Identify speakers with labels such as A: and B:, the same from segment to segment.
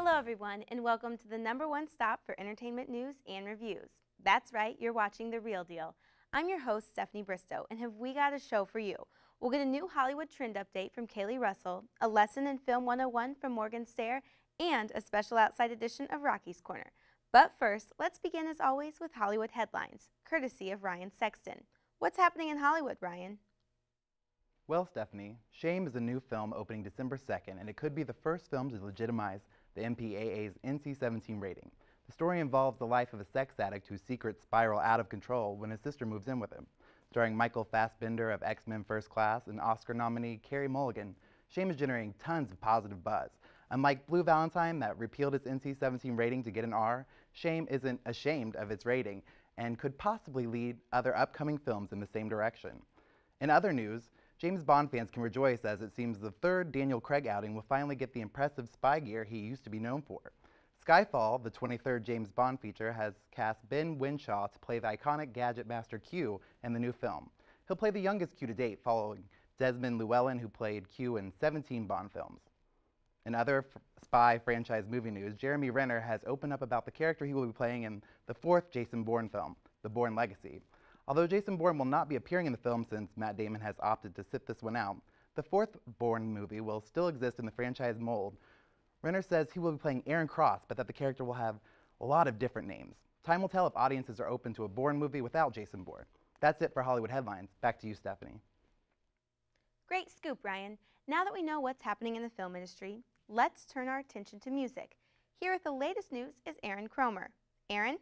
A: Hello everyone, and welcome to the #1 stop for entertainment news and reviews. That's right, you're watching The Real Deal. I'm your host, Stephanie Bristow, and have we got a show for you. We'll get a new Hollywood trend update from Kaylee Russell, a lesson in Film 101 from Morgan Stair, and a special outside edition of Rocky's Corner. But first, let's begin as always with Hollywood headlines, courtesy of Ryan Sexton. What's happening in Hollywood, Ryan?
B: Well, Stephanie, Shame is a new film opening December 2nd, and it could be the first film to legitimize the MPAA's NC-17 rating. The story involves the life of a sex addict whose secrets spiral out of control when his sister moves in with him. Starring Michael Fassbender of X-Men First Class and Oscar nominee Carey Mulligan, Shame is generating tons of positive buzz. Unlike Blue Valentine, that repealed its NC-17 rating to get an R, Shame isn't ashamed of its rating and could possibly lead other upcoming films in the same direction. In other news, James Bond fans can rejoice as it seems the third Daniel Craig outing will finally get the impressive spy gear he used to be known for. Skyfall, the 23rd James Bond feature, has cast Ben Whishaw to play the iconic Gadget Master Q in the new film. He'll play the youngest Q to date, following Desmond Llewellyn, who played Q in 17 Bond films. In other spy franchise movie news, Jeremy Renner has opened up about the character he will be playing in the fourth Jason Bourne film, The Bourne Legacy. Although Jason Bourne will not be appearing in the film since Matt Damon has opted to sit this one out, the fourth Bourne movie will still exist in the franchise mold. Renner says he will be playing Aaron Cross, but that the character will have a lot of different names. Time will tell if audiences are open to a Bourne movie without Jason Bourne. That's it for Hollywood headlines. Back to you, Stephanie.
A: Great scoop, Ryan. Now that we know what's happening in the film industry, let's turn our attention to music. Here with the latest news is Aaron Cromer. Aaron?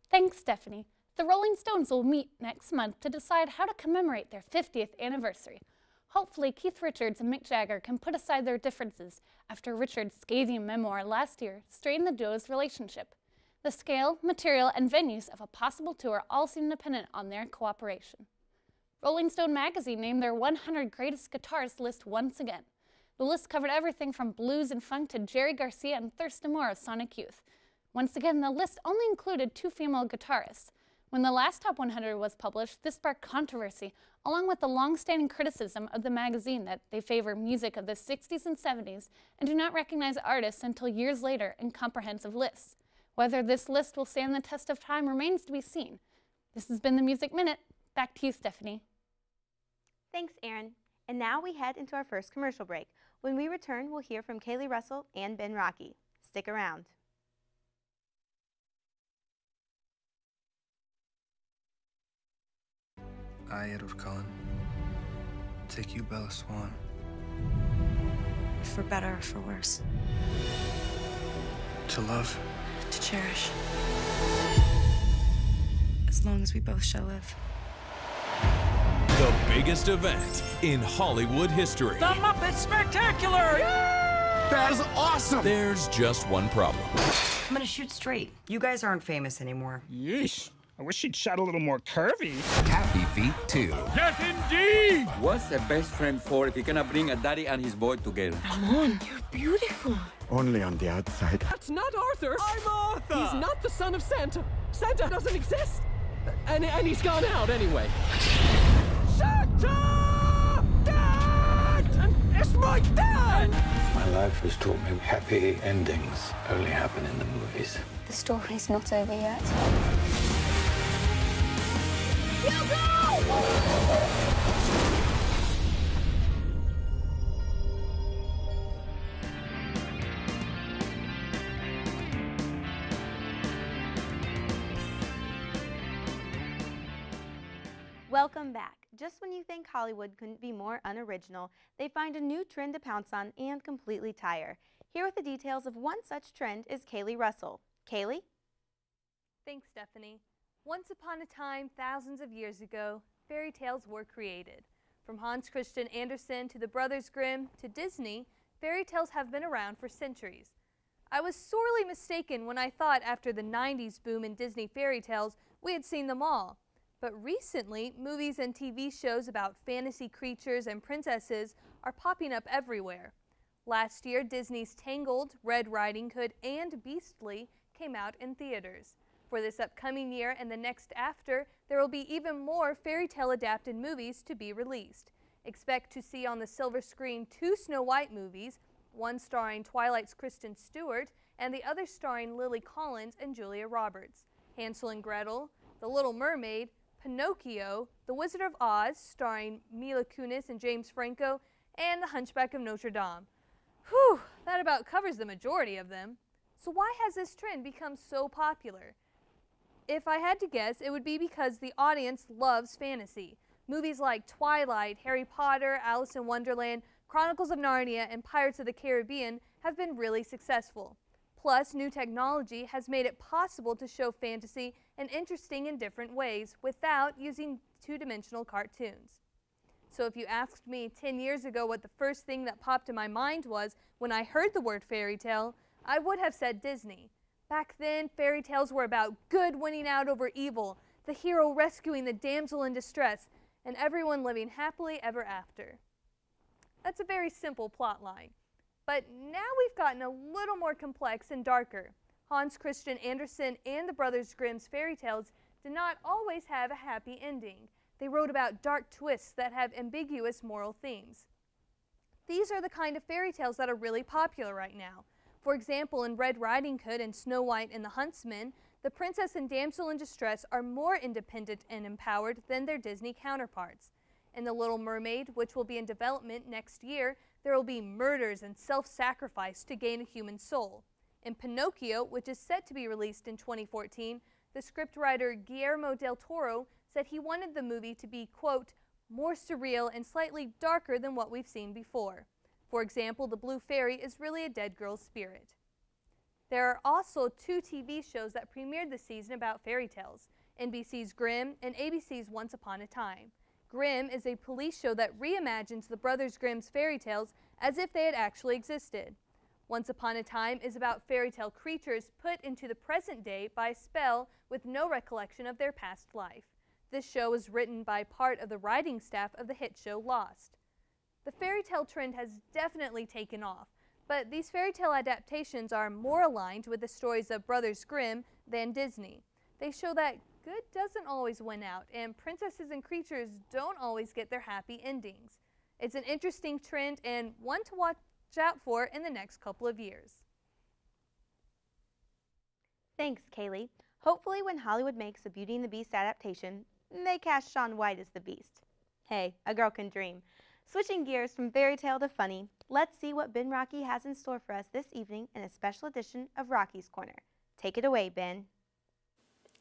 C: Thanks, Stephanie. The Rolling Stones will meet next month to decide how to commemorate their 50th anniversary. Hopefully, Keith Richards and Mick Jagger can put aside their differences after Richards' scathing memoir last year strained the duo's relationship. The scale, material, and venues of a possible tour all seem dependent on their cooperation. Rolling Stone magazine named their 100 greatest guitarists list once again. The list covered everything from blues and funk to Jerry Garcia and Thurston Moore of Sonic Youth. Once again, the list only included 2 female guitarists. When the last Top 100 was published, this sparked controversy, along with the long-standing criticism of the magazine that they favor music of the 60s and 70s and do not recognize artists until years later in comprehensive lists. Whether this list will stand the test of time remains to be seen. This has been the Music Minute. Back to you, Stephanie.
A: Thanks, Aaron. And now we head into our first commercial break. When we return, we'll hear from Kaylee Russell and Ben Rocky. Stick around.
D: I, Edward Cullen, take you, Bella Swan.
E: For better or for worse.
D: To love.
E: To cherish. As long as we both shall live.
F: The biggest event in Hollywood history.
G: The Muppet Spectacular!
H: That is awesome!
F: There's just one problem.
I: I'm gonna shoot straight. You guys aren't famous anymore.
H: Yeesh. I wish she'd shot a little more curvy.
J: Happy Feet 2.
G: Yes, indeed!
K: What's a best friend for if you cannot bring a daddy and his boy together?
E: Come on, you're beautiful.
H: Only on the outside.
G: That's not Arthur! I'm Arthur! He's not the son of Santa. Santa doesn't exist! And he's gone out anyway. Santa! Dad! It's my dad!
L: My life has taught me happy endings only happen in the movies.
M: The story's not over yet.
A: You go! Welcome back. Just when you think Hollywood couldn't be more unoriginal, they find a new trend to pounce on and completely tire. Here with the details of one such trend is Kaylee Russell. Kaylee?
N: Thanks, Stephanie. Once upon a time, thousands of years ago, fairy tales were created. From Hans Christian Andersen to the Brothers Grimm to Disney, fairy tales have been around for centuries. I was sorely mistaken when I thought after the 90s boom in Disney fairy tales, we had seen them all. But recently, movies and TV shows about fantasy creatures and princesses are popping up everywhere. Last year, Disney's Tangled, Red Riding Hood, and Beastly came out in theaters. For this upcoming year and the next after, there will be even more fairy tale adapted movies to be released. Expect to see on the silver screen 2 Snow White movies, one starring Twilight's Kristen Stewart and the other starring Lily Collins and Julia Roberts. Hansel and Gretel, The Little Mermaid, Pinocchio, The Wizard of Oz, starring Mila Kunis and James Franco, and The Hunchback of Notre Dame. Whew, that about covers the majority of them. So why has this trend become so popular? If I had to guess, it would be because the audience loves fantasy. Movies like Twilight, Harry Potter, Alice in Wonderland, Chronicles of Narnia, and Pirates of the Caribbean have been really successful. Plus, new technology has made it possible to show fantasy in interesting and different ways without using two-dimensional cartoons. So if you asked me 10 years ago what the first thing that popped in my mind was when I heard the word fairy tale, I would have said Disney. Back then, fairy tales were about good winning out over evil, the hero rescuing the damsel in distress, and everyone living happily ever after. That's a very simple plot line. But now we've gotten a little more complex and darker. Hans Christian Andersen and the Brothers Grimm's fairy tales did not always have a happy ending. They wrote about dark twists that have ambiguous moral themes. These are the kind of fairy tales that are really popular right now. For example, in Red Riding Hood and Snow White and the Huntsman, the princess and damsel in distress are more independent and empowered than their Disney counterparts. In The Little Mermaid, which will be in development next year, there will be murders and self-sacrifice to gain a human soul. In Pinocchio, which is set to be released in 2014, the scriptwriter Guillermo del Toro said he wanted the movie to be, quote, more surreal and slightly darker than what we've seen before. For example, the Blue Fairy is really a dead girl's spirit. There are also 2 TV shows that premiered this season about fairy tales, NBC's Grimm and ABC's Once Upon a Time. Grimm is a police show that reimagines the Brothers Grimm's fairy tales as if they had actually existed. Once Upon a Time is about fairy tale creatures put into the present day by a spell with no recollection of their past life. This show was written by part of the writing staff of the hit show Lost. The fairy tale trend has definitely taken off, but these fairy tale adaptations are more aligned with the stories of Brothers Grimm than Disney. They show that good doesn't always win out, and princesses and creatures don't always get their happy endings. It's an interesting trend and one to watch out for in the next couple of years.
A: Thanks, Kaylee. Hopefully when Hollywood makes a Beauty and the Beast adaptation, they cast Shaun White as the Beast. Hey, a girl can dream. Switching gears from fairy tale to funny, let's see what Ben Rocky has in store for us this evening in a special edition of Rocky's Corner. Take it away, Ben.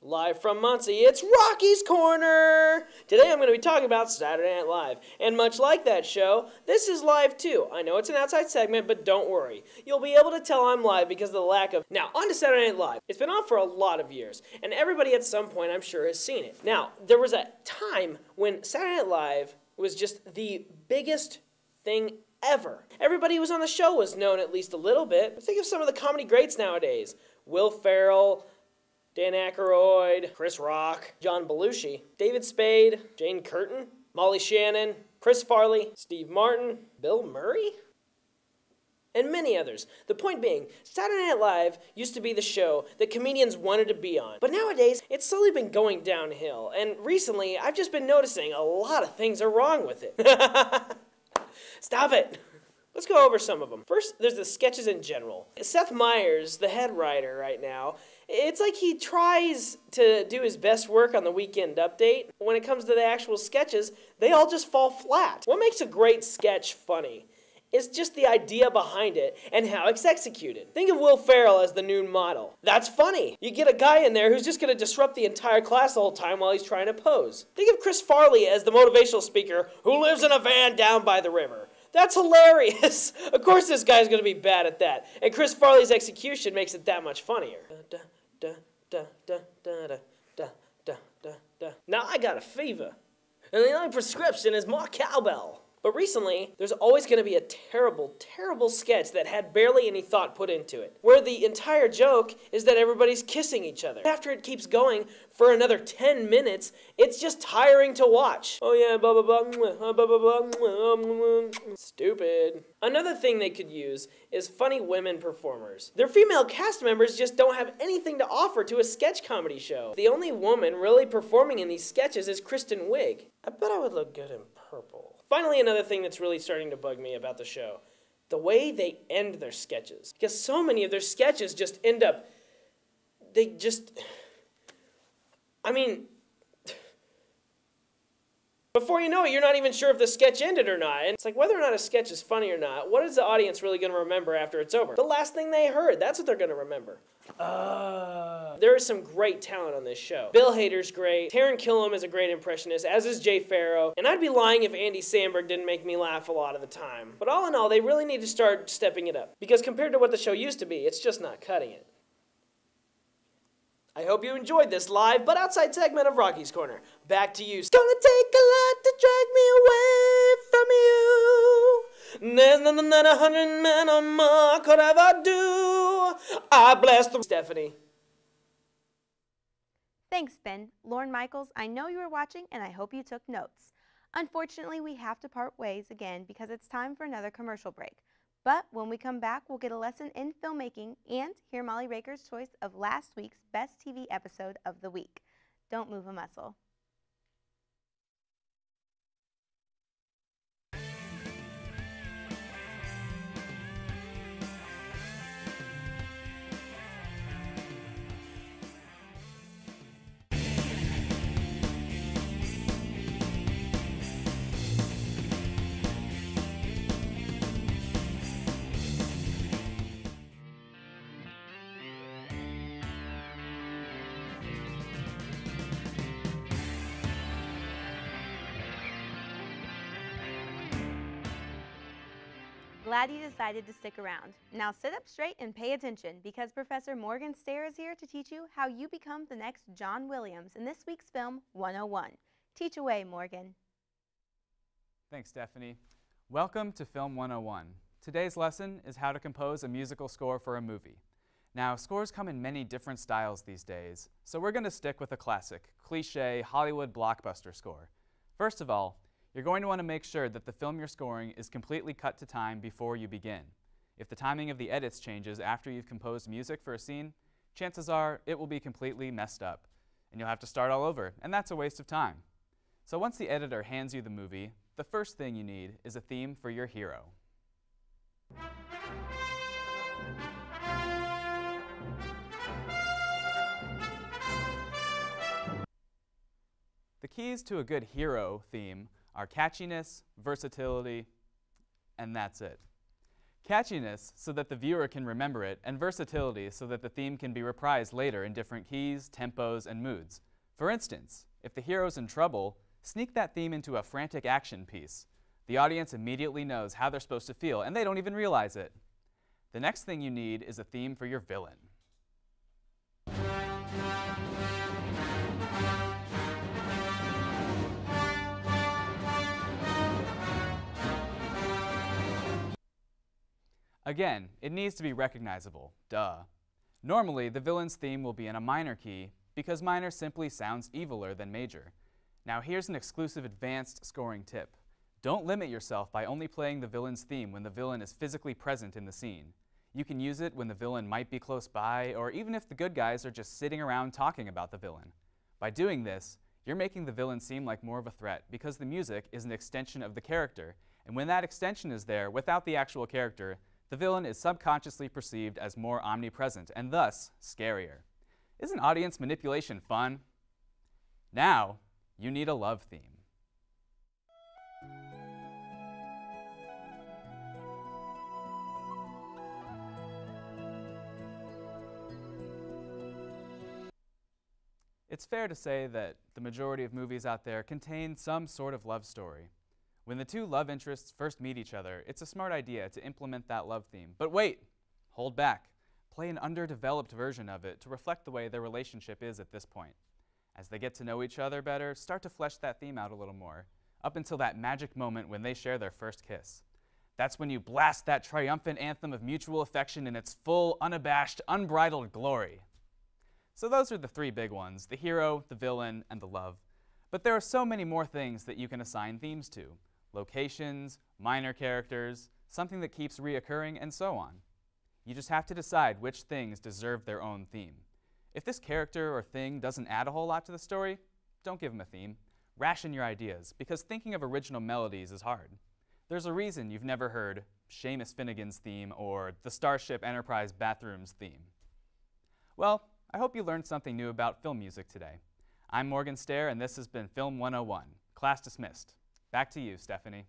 J: Live from Muncie, it's Rocky's Corner! Today I'm going to be talking about Saturday Night Live. And much like that show, this is live too. I know it's an outside segment, but don't worry. You'll be able to tell I'm live because of the lack of... Now, on to Saturday Night Live. It's been on for a lot of years, and everybody at some point, I'm sure, has seen it. Now, there was a time when Saturday Night Live was just the biggest thing ever. Everybody who was on the show was known at least a little bit. Think of some of the comedy greats nowadays. Will Ferrell, Dan Aykroyd, Chris Rock, John Belushi, David Spade, Jane Curtin, Molly Shannon, Chris Farley, Steve Martin, Bill Murray, and many others. The point being, Saturday Night Live used to be the show that comedians wanted to be on. But nowadays, it's slowly been going downhill. And recently, I've just been noticing a lot of things are wrong with it. Stop it. Let's go over some of them. First, there's the sketches in general. Seth Meyers, the head writer right now, it's like he tries to do his best work on the Weekend Update. When it comes to the actual sketches, they all just fall flat. What makes a great sketch funny is just the idea behind it and how it's executed. Think of Will Ferrell as the nude model. That's funny. You get a guy in there who's just going to disrupt the entire class the whole time while he's trying to pose. Think of Chris Farley as the motivational speaker who lives in a van down by the river. That's hilarious. Of course this guy's going to be bad at that. And Chris Farley's execution makes it that much funnier. Now I got a fever, and the only prescription is more cowbell. But recently, there's always going to be a terrible, terrible sketch that had barely any thought put into it, where the entire joke is that everybody's kissing each other. After it keeps going for another 10 minutes, it's just tiring to watch. Oh yeah, blah, blah, blah, blah, blah, blah, blah. Stupid. Another thing they could use is funny women performers. Their female cast members just don't have anything to offer to a sketch comedy show. The only woman really performing in these sketches is Kristen Wiig. I bet I would look good in purple. Finally, another thing that's really starting to bug me about the show. the way they end their sketches. Because so many of their sketches just end up, before you know it, you're not even sure if the sketch ended or not. And it's like, whether or not a sketch is funny or not, what is the audience really going to remember after it's over? The last thing they heard, that's what they're going to remember. There is some great talent on this show. Bill Hader's great. Taran Killam is a great impressionist, as is Jay Pharoah. And I'd be lying if Andy Samberg didn't make me laugh a lot of the time. But all in all, they really need to start stepping it up. Because compared to what the show used to be, it's just not cutting it. I hope you enjoyed this live but outside segment of Rocky's Corner. Back to you. It's gonna take a lot to drag me away from you. There's nothing that 100 men or more could ever do. I bless the Stephanie.
A: Thanks, Ben. Lorne Michaels, I know you were watching and I hope you took notes. Unfortunately, we have to part ways again because it's time for another commercial break. But when we come back, we'll get a lesson in filmmaking and hear Molly Raker's choice of last week's best TV episode of the week. Don't move a muscle. Glad you decided to stick around. Now sit up straight and pay attention because Professor Morgan Stair is here to teach you how you become the next John Williams in this week's film 101. Teach away, Morgan.
O: Thanks, Stephanie. Welcome to Film 101. Today's lesson is how to compose a musical score for a movie. Now, scores come in many different styles these days, so we're going to stick with a classic, cliché Hollywood blockbuster score. First of all, you're going to want to make sure that the film you're scoring is completely cut to time before you begin. If the timing of the edits changes after you've composed music for a scene, chances are it will be completely messed up, and you'll have to start all over, and that's a waste of time. So once the editor hands you the movie, the first thing you need is a theme for your hero. The keys to a good hero theme are catchiness, versatility, and that's it. Catchiness so that the viewer can remember it, and versatility so that the theme can be reprised later in different keys, tempos, and moods. For instance, if the hero's in trouble, sneak that theme into a frantic action piece. The audience immediately knows how they're supposed to feel, and they don't even realize it. The next thing you need is a theme for your villain. Again, it needs to be recognizable, duh. Normally, the villain's theme will be in a minor key because minor simply sounds eviler than major. Now here's an exclusive advanced scoring tip. Don't limit yourself by only playing the villain's theme when the villain is physically present in the scene. You can use it when the villain might be close by, or even if the good guys are just sitting around talking about the villain. By doing this, you're making the villain seem like more of a threat because the music is an extension of the character, and when that extension is there without the actual character, the villain is subconsciously perceived as more omnipresent and thus scarier. Isn't audience manipulation fun? Now, you need a love theme. It's fair to say that the majority of movies out there contain some sort of love story. When the two love interests first meet each other, it's a smart idea to implement that love theme. But wait, hold back. Play an underdeveloped version of it to reflect the way their relationship is at this point. As they get to know each other better, start to flesh that theme out a little more, up until that magic moment when they share their first kiss. That's when you blast that triumphant anthem of mutual affection in its full, unabashed, unbridled glory. So those are the three big ones, the hero, the villain, and the love. But there are so many more things that you can assign themes to. Locations, minor characters, something that keeps reoccurring, and so on. You just have to decide which things deserve their own theme. If this character or thing doesn't add a whole lot to the story, don't give them a theme. Ration your ideas, because thinking of original melodies is hard. There's a reason you've never heard Seamus Finnegan's theme or the Starship Enterprise bathrooms theme. Well, I hope you learned something new about film music today. I'm Morgan Stair, and this has been Film 101. Class dismissed. Back to you, Stephanie.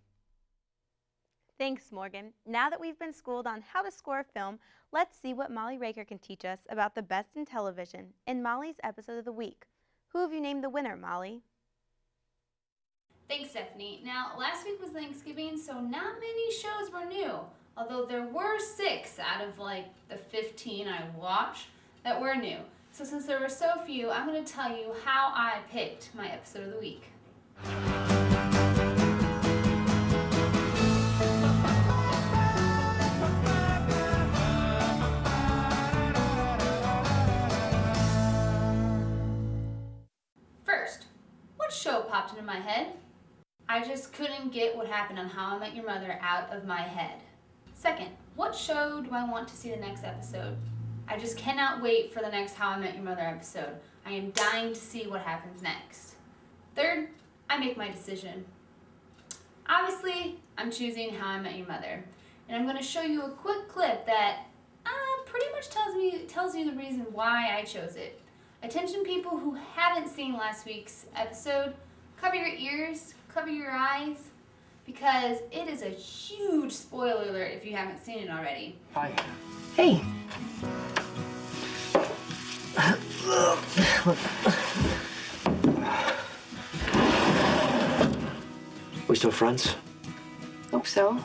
A: Thanks, Morgan. Now that we've been schooled on how to score a film, let's see what Molly Raker can teach us about the best in television in Molly's episode of the week. Who have you named the winner, Molly?
C: Thanks, Stephanie. Now, last week was Thanksgiving, so not many shows were new, although there were 6 out of like the 15 I watched that were new. So since there were so few, I'm going to tell you how I picked my episode of the week. First, what show popped into my head? I just couldn't get what happened on How I Met Your Mother out of my head. Second, what show do I want to see the next episode? I just cannot wait for the next How I Met Your Mother episode. I am dying to see what happens next. Third, I make my decision. Obviously, I'm choosing How I Met Your Mother. And I'm going to show you a quick clip that pretty much tells you the reason why I chose it. Attention people who haven't seen last week's episode, cover your ears, cover your eyes, because it is a huge spoiler alert if you haven't seen it already.
P: Hi. Hey. We still friends?
M: Hope so.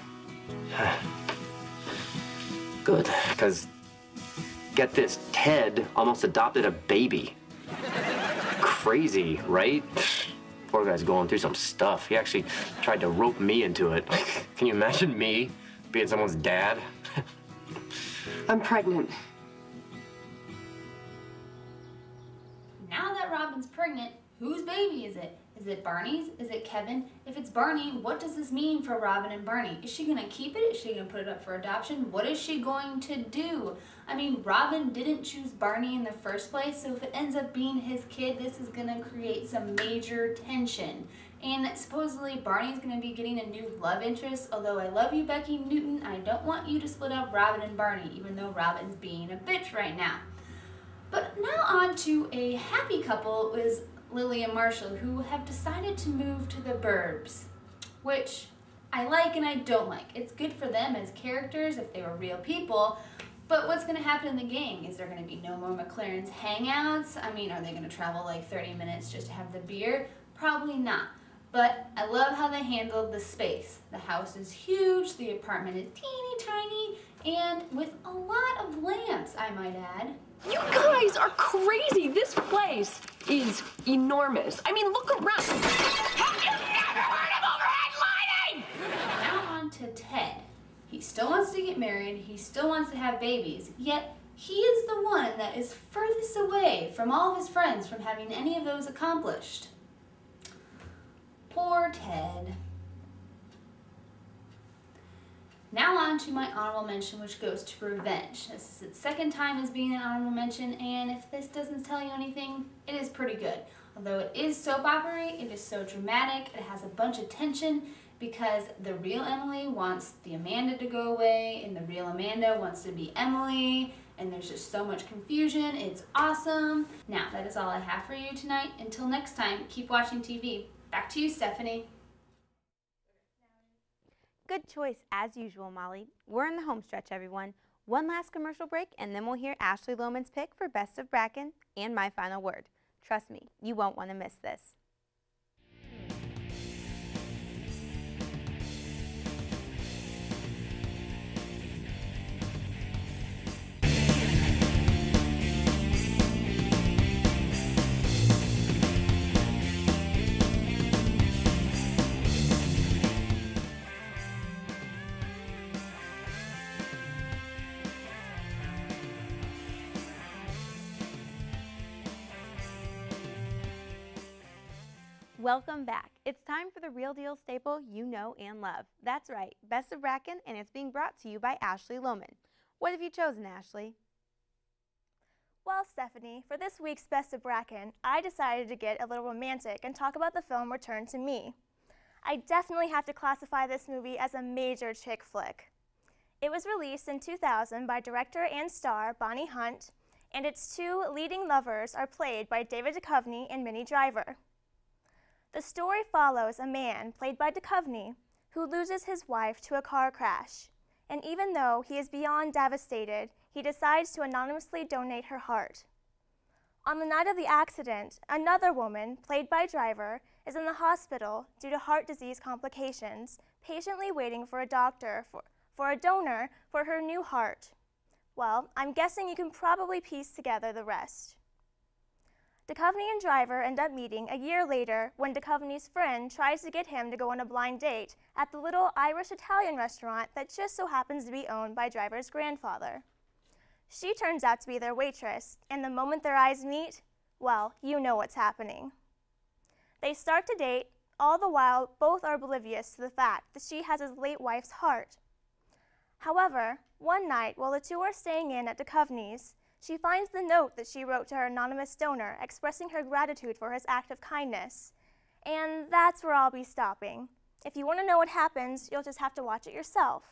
P: Good, because get this, Ted almost adopted a baby. Crazy, right? Poor guy's going through some stuff. He actually tried to rope me into it. Can you imagine me being someone's dad?
M: I'm pregnant.
C: Now that Robin's pregnant, whose baby is it? Is it Barney's? Is it Kevin? If it's Barney, what does this mean for Robin and Barney? Is she gonna keep it? Is she gonna put it up for adoption? What is she going to do? I mean, Robin didn't choose Barney in the first place, so if it ends up being his kid, this is gonna create some major tension. And supposedly Barney's gonna be getting a new love interest, although I love you, Becky Newton, I don't want you to split up Robin and Barney, even though Robin's being a bitch right now. But now on to a happy couple is Lily and Marshall, who have decided to move to the burbs, which I like and I don't like. It's good for them as characters if they were real people, but what's going to happen in the gang? Is there going to be no more McLaren's hangouts? I mean, are they going to travel like 30 minutes just to have the beer? Probably not. But I love how they handled the space. The house is huge, the apartment is teeny tiny, and with a lot of lamps, I might add.
Q: You guys are crazy. This place is enormous. I mean, look around. Have you never heard of overhead lighting?
C: Now on to Ted. He still wants to get married. He still wants to have babies. Yet he is the one that is furthest away from all of his friends from having any of those accomplished. Poor Ted. Now on to my honorable mention, which goes to Revenge. This is its second time as being an honorable mention, and if this doesn't tell you anything, it is pretty good. Although it is soap opera, it is so dramatic, it has a bunch of tension, because the real Emily wants the Amanda to go away, and the real Amanda wants to be Emily, and there's just so much confusion. It's awesome. Now, that is all I have for you tonight. Until next time, keep watching TV. Back to you, Stephanie.
A: Good choice, as usual, Molly. We're in the home stretch, everyone. One last commercial break, and then we'll hear Ashley Lohman's pick for Best of Bracken and my final word. Trust me, you won't want to miss this. Welcome back. It's time for the Real Deal staple you know and love. That's right, Best of Bracken, and it's being brought to you by Ashley Lohman. What have you chosen, Ashley?
R: Well, Stephanie, for this week's Best of Bracken, I decided to get a little romantic and talk about the film Return to Me. I definitely have to classify this movie as a major chick flick. It was released in 2000 by director and star Bonnie Hunt, and its two leading lovers are played by David Duchovny and Minnie Driver. The story follows a man, played by Duchovny, who loses his wife to a car crash, and even though he is beyond devastated, he decides to anonymously donate her heart. On the night of the accident, another woman, played by Driver, is in the hospital due to heart disease complications, patiently waiting for a doctor for a donor for her new heart. Well, I'm guessing you can probably piece together the rest. Duchovny and Driver end up meeting a year later when Duchovny's friend tries to get him to go on a blind date at the little Irish-Italian restaurant that just so happens to be owned by Driver's grandfather. She turns out to be their waitress, and the moment their eyes meet, well, you know what's happening. They start to date, all the while both are oblivious to the fact that she has his late wife's heart. However, one night while the two are staying in at Duchovny's, she finds the note that she wrote to her anonymous donor expressing her gratitude for his act of kindness. And that's where I'll be stopping. If you want to know what happens, you'll just have to watch it yourself.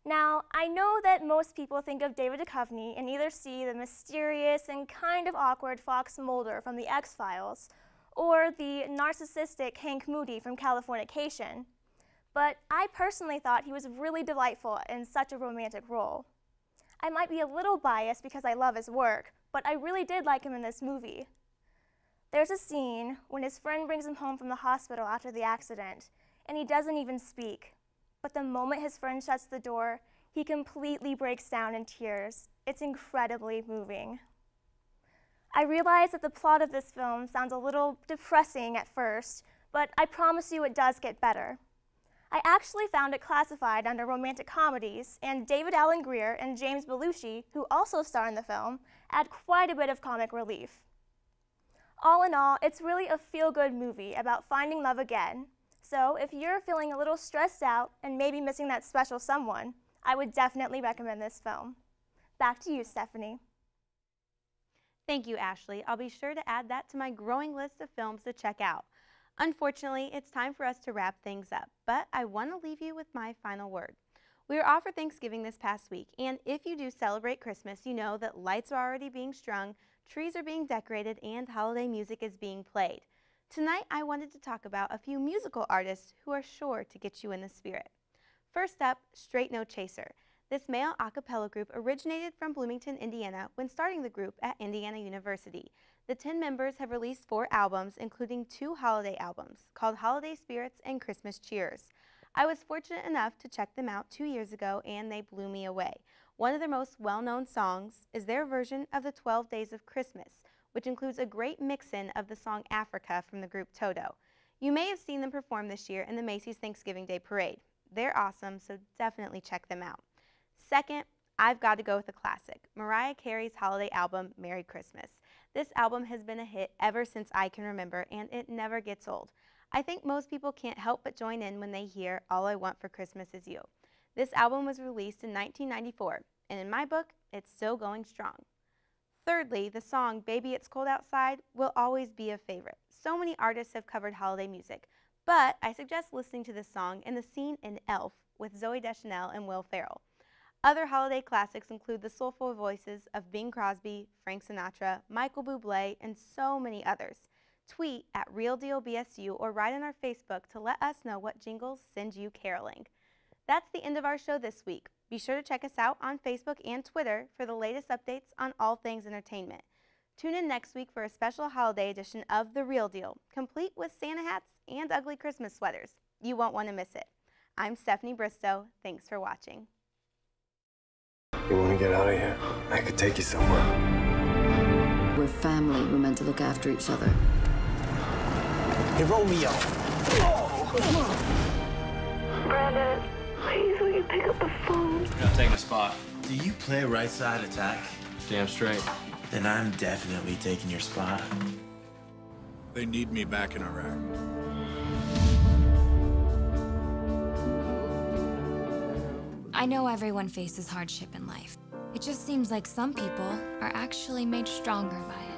R: Now, I know that most people think of David Duchovny and either see the mysterious and kind of awkward Fox Mulder from The X-Files, or the narcissistic Hank Moody from Californication. But I personally thought he was really delightful in such a romantic role. I might be a little biased because I love his work, but I really did like him in this movie. There's a scene when his friend brings him home from the hospital after the accident, and he doesn't even speak. But the moment his friend shuts the door, he completely breaks down in tears. It's incredibly moving. I realize that the plot of this film sounds a little depressing at first, but I promise you it does get better. I actually found it classified under romantic comedies, and David Alan Grier and James Belushi, who also star in the film, add quite a bit of comic relief. All in all, it's really a feel-good movie about finding love again. So if you're feeling a little stressed out and maybe missing that special someone, I would definitely recommend this film. Back to you, Stephanie.
A: Thank you, Ashley. I'll be sure to add that to my growing list of films to check out. Unfortunately, it's time for us to wrap things up, but I want to leave you with my final word. We were off for Thanksgiving this past week, and if you do celebrate Christmas, you know that lights are already being strung, trees are being decorated, and holiday music is being played. Tonight, I wanted to talk about a few musical artists who are sure to get you in the spirit. First up, Straight No Chaser. This male a cappella group originated from Bloomington, Indiana, when starting the group at Indiana University. The 10 members have released 4 albums, including 2 holiday albums, called Holiday Spirits and Christmas Cheers. I was fortunate enough to check them out 2 years ago, and they blew me away. One of their most well-known songs is their version of the 12 Days of Christmas, which includes a great mix-in of the song Africa from the group Toto. You may have seen them perform this year in the Macy's Thanksgiving Day Parade. They're awesome, so definitely check them out. Second, I've got to go with a classic, Mariah Carey's holiday album, Merry Christmas. This album has been a hit ever since I can remember, and it never gets old. I think most people can't help but join in when they hear All I Want for Christmas Is You. This album was released in 1994, and in my book, it's still going strong. Thirdly, the song Baby It's Cold Outside will always be a favorite. So many artists have covered holiday music, but I suggest listening to this song in the scene in Elf with Zooey Deschanel and Will Ferrell. Other holiday classics include the soulful voices of Bing Crosby, Frank Sinatra, Michael Bublé, and so many others. Tweet at RealDealBSU or write on our Facebook to let us know what jingles send you caroling. That's the end of our show this week. Be sure to check us out on Facebook and Twitter for the latest updates on all things entertainment. Tune in next week for a special holiday edition of The Real Deal, complete with Santa hats and ugly Christmas sweaters. You won't want to miss it. I'm Stephanie Bristow. Thanks for watching.
S: You want to get out of here? I could take you somewhere.
T: We're family. We're meant to look after each other.
S: Hey, Romeo!
E: Brandon, please, will you pick up the phone?
U: You're not taking a spot. Do you play right side attack? Damn straight. Then I'm definitely taking your spot.
V: They need me back in Iraq.
W: I know everyone faces hardship in life. It just seems like some people are actually made stronger by it.